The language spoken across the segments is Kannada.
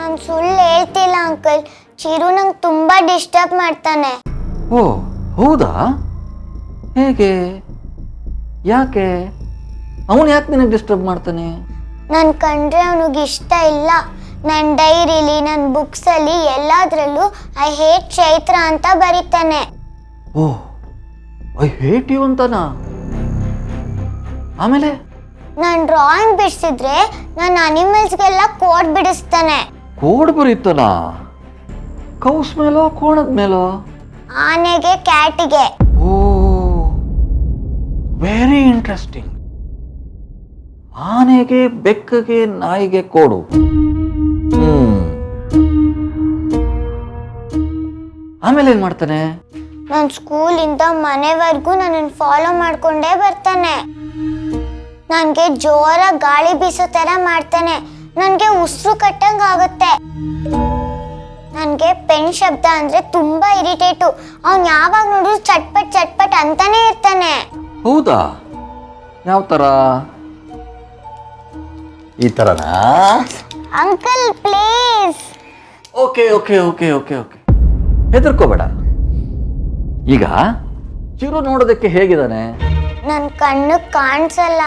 ನಾನು ಸುಳ್ಳು ಹೇಳ್ತಿಲ್ಲ ಅಂಕಲ್. ಚಿರು ನಂಗೆ ತುಂಬಾ ಡಿಸ್ಟರ್ಬ್ ಮಾಡ್ತಾನೆ. ಓ ಹೌದಾ? ಹೇಗೆ? ಯಾಕೆ? ಅವನು ಯಾಕೆ ನಿನಗೆ ಡಿಸ್ಟರ್ಬ್ ಮಾಡ್ತಾನೆ? ನನ್ ಕಂಡ್ರೆ ಅವನಿಗೆ ಇಷ್ಟ ಇಲ್ಲ. ನನ್ನ ಡೈರಿಲಿ, ನನ್ನ ಬುಕ್ಸಲ್ಲಿ ಎಲ್ಲದರಲ್ಲೂ ಐ ಹೇಟ್ ಚೈತ್ರ ಅಂತ ಬರೀತಾನೆ. ಓಹ್, ಐ ಹೇಟ್ ಯು ಅಂತನಾ? ಆಮೇಲೆ ನಾನು ಡ್ರಾಯಿಂಗ್ ಬಿಡಿಸಿದ್ರೆ ನನ್ನ ಅನಿಮಲ್ಸ್ಗೆಲ್ಲ ಕೋಡ್ ಬಿಡಿಸ್ತಾನೆ. ಕೋಡ್ ಬರೀತಾನ? ಕೌಸ್ ಮೇಲೋ ಕೋಣದ ಮೇಲೋ? ಆನೆಗೆ, ಕ್ಯಾಟಿಗೆ. ಓ ವೆರಿ ಇಂಟ್ರೆಸ್ಟಿಂಗ್. ಆನೆಗೆ, ಬೆಕ್ಕಗೆ, ನಾಯಿಗೆ ಕೋಡು. ಆಮೇಲೆ ಏನ್ ಮಾಡ್ತಾನೆ? ನನ್ನ ಸ್ಕೂಲಿಂದ ಮನೆವರೆಗೂ ನನ್ನನ್ನು ಫಾಲೋ ಮಾಡ್ಕೊಂಡೇ ಬರ್ತಾನೆ. ನನಗೆ ಜೋರ ಗಾಳಿ ಬೀಸೋ ಥರ ಮಾಡ್ತಾನೆ. ನನಗೆ ಉಸಿರು ಕಟ್ಟಂಗೆ ಆಗುತ್ತೆ. ನನಗೆ ಪೆನ್ ಶಬ್ದ ಅಂದರೆ ತುಂಬ ಇರಿಟೇಟು. ಅವ್ನು ಯಾವಾಗ ನೋಡಿದ್ರು ಚಟ್ಪಟ್ ಚಟ್ಪಟ್ ಅಂತಾನೆ ಇರ್ತಾನೆ. ಹೌದಾ? ಯಾವ ಥರ? ಈ ಥರನಾ? Uncle please. Okay okay okay okay okay, ಹೆದರ್ಕೋಬೇಡ. ಈಗ ಚಿರು ನೋಡೋದಕ್ಕೆ ಹೇಗಿದ್ದಾನೆ? ನನ್ನ ಕಣ್ಣು ಕಾಣಿಸಲ್ಲ.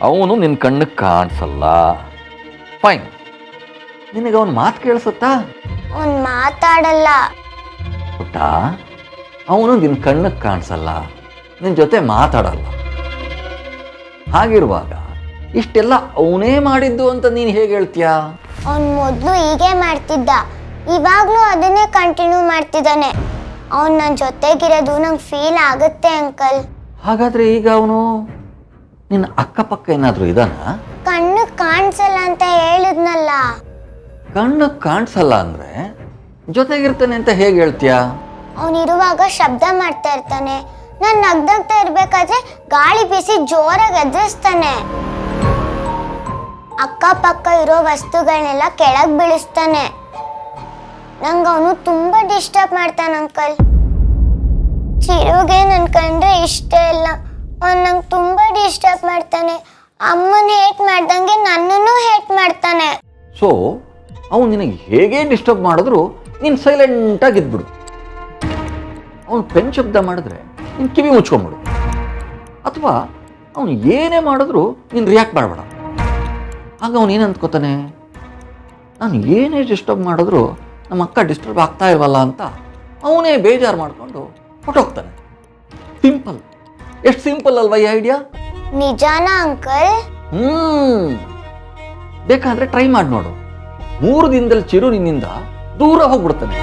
ಅವನು ನಿನ್ನ ಕಣ್ಣಿಗೆ ಕಾಣಿಸಲ್ಲ. ಫೈನ್. ನಿನಗೆ ಅವನು ಮಾತು ಕೇಳಿಸುತ್ತಾ? ಅವ್ನು ಮಾತಾಡಲ್ಲ. ಪುಟ್ಟ, ಅವನು ನಿನ್ನ ಕಣ್ಣಿಗೆ ಕಾಣಿಸಲ್ಲ, ನಿನ್ನ ಜೊತೆ ಮಾತಾಡಲ್ಲ. ಹಾಗಿರುವಾಗ ಇಷ್ಟೆಲ್ಲ ಅವನೇ ಮಾಡಿದ್ದು ಅಂತ ನೀನು ಹೇಗೆ ಹೇಳ್ತೀಯಾ? ಅವನು ಮೊದಲು ಹೀಗೆ ಮಾಡ್ತಿದ್ದ, ಇವಾಗಲೂ ಅದನ್ನೇ ಕಂಟಿನ್ಯೂ ಮಾಡ್ತಿದ್ದಾನೆ. ಅವ್ನು ನನ್ನ ಜೊತೆಗಿರೋದು ನಂಗೆ ಫೀಲ್ ಆಗುತ್ತೆ ಅಂಕಲ್. ಹಾಗಾದ್ರೆ ಈಗ ಅವನು ನಿನ್ನ ಅಕ್ಕಪಕ್ಕ ಏನಾದರೂ ಇದಾನ? ಕಣ್ಣು ಕಾಣಿಸಲ್ಲ ಅಂತ ಹೇಳಿದ್ನಲ್ಲ. ಕಣ್ಣು ಕಾಣಿಸಲ್ಲ ಅಂದ್ರೆ ಜೊತೆಗಿರ್ತಾನೆ ಅಂತ ಹೇಗೆ ಹೇಳ್ತೀಯಾ? ಅವನಿರುವಾಗ ಶಬ್ದ ಮಾಡ್ತಾ ಇರ್ತಾನೆ. ನಾನು ನಗ್ನಗ್ತಾ ಇರ್ಬೇಕಾದ್ರೆ ಗಾಳಿ ಬೀಸಿ ಜೋರಾಗಿ ಎದುರಿಸ್ತಾನೆ. ಅಕ್ಕಪಕ್ಕ ಇರೋ ವಸ್ತುಗಳನ್ನೆಲ್ಲ ಕೆಳಗೆ ಬೀಳಿಸ್ತಾನೆ. ನಂಗೆ ಅವನು ತುಂಬ ಡಿಸ್ಟರ್ಬ್ ಮಾಡ್ತಾನೆ ಅಂಕಲ್. ಚಿರುಗೆ ನನ್ನ ಕಂಡ್ರೆ ಇಷ್ಟ ಇಲ್ಲ. ಅವನು ನಂಗೆ ತುಂಬ ಡಿಸ್ಟರ್ಬ್ ಮಾಡ್ತಾನೆ. ಅಮ್ಮನ ಹೇಟ್ ಮಾಡ್ದಂಗೆ ನನ್ನನ್ನು ಹೇಟ್ ಮಾಡ್ತಾನೆ. ಸೊ ಅವನು ನಿನಗೆ ಹೇಗೆ ಡಿಸ್ಟರ್ಬ್ ಮಾಡಿದ್ರು ನೀನು ಸೈಲೆಂಟಾಗಿ ಇದ್ಬಿಡು. ಅವನು ಪೆನ್ ಶಬ್ದ ಮಾಡಿದ್ರೆ ನೀನು ಕಿವಿ ಮುಚ್ಕೊಂಬಿಡು. ಅಥವಾ ಅವನು ಏನೇ ಮಾಡಿದ್ರು ನೀನು ರಿಯಾಕ್ಟ್ ಮಾಡಬೇಡ. ಆಗ ಅವನು ಏನು ಅಂದ್ಕೋತಾನೆ, ನಾನು ಏನೇ ಡಿಸ್ಟರ್ಬ್ ಮಾಡಿದ್ರು ನಮ್ಮ ಅಕ್ಕ ಡಿಸ್ಟರ್ಬ್ ಆಗ್ತಾ ಇಲ್ವಲ್ಲ ಅಂತ ಅವನೇ ಬೇಜಾರು ಮಾಡಿಕೊಂಡು ಹೊಟ್ಟೋಗ್ತಾನೆ. ಸಿಂಪಲ್. ಎಷ್ಟು ಸಿಂಪಲ್ ಅಲ್ವಾ ಈ ಐಡಿಯಾ? ನಿಜಾನಾ ಅಂಕಲ್? ಬೇಕಾದ್ರೆ ಟ್ರೈ ಮಾಡಿ ನೋಡು. 3 ದಿನದಲ್ಲಿ ಚಿರು ನಿನ್ನಿಂದ ದೂರ ಹೋಗ್ಬಿಡ್ತಾನೆ.